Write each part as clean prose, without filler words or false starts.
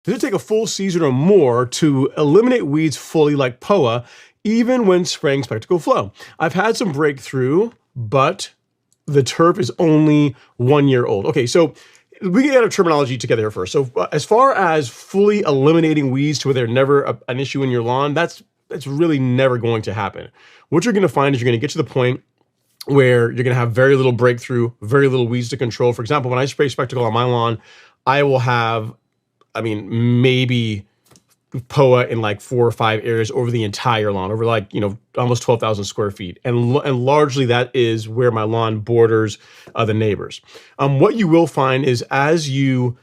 Does it take a full season or more to eliminate weeds fully like POA, even when spraying Spectacle Flow? I've had some breakthrough, but the turf is only 1 year old. Okay, so we can get our terminology together here first. So as far as fully eliminating weeds to where they're never an issue in your lawn, that's really never going to happen. What you're going to find is you're going to get to the point where you're going to have very little breakthrough, very little weeds to control. For example, when I spray Spectacle on my lawn, I will have, maybe POA in like 4 or 5 areas over the entire lawn, over like, almost 12,000 square feet. And largely that is where my lawn borders the neighbors. What you will find is as you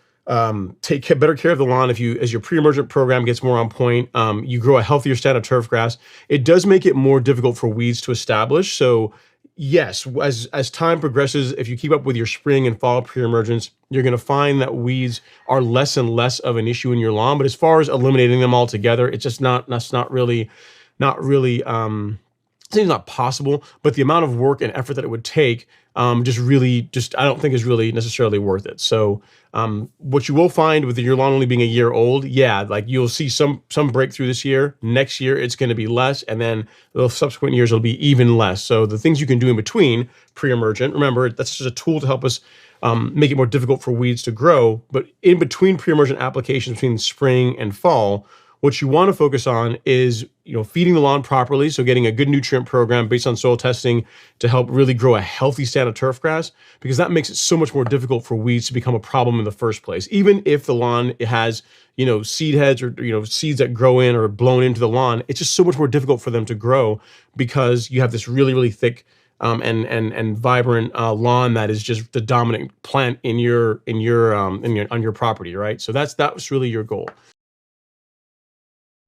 take better care of the lawn, as your pre-emergent program gets more on point, you grow a healthier stand of turf grass, it does make it more difficult for weeds to establish. So yes, as time progresses, if you keep up with your spring and fall pre-emergence, you're going to find that weeds are less and less of an issue in your lawn. But as far as eliminating them altogether, it's just not really, it's not possible. But the amount of work and effort that it would take, I don't think is really necessarily worth it. So what you will find with your lawn only being 1 year old, yeah, like you'll see some breakthrough this year. Next year, it's going to be less. And then the subsequent years, it'll be even less. So the things you can do in between pre-emergent, remember, that's just a tool to help us make it more difficult for weeds to grow. But in between pre-emergent applications, between spring and fall, what you want to focus on is, feeding the lawn properly. So getting a good nutrient program based on soil testing to help really grow a healthy stand of turf grass, because that makes it so much more difficult for weeds to become a problem in the first place. Even if the lawn has, seed heads or, seeds that grow in or blown into the lawn, it's just so much more difficult for them to grow because you have this really, really thick and vibrant lawn that is just the dominant plant on your property, right? So that's really your goal.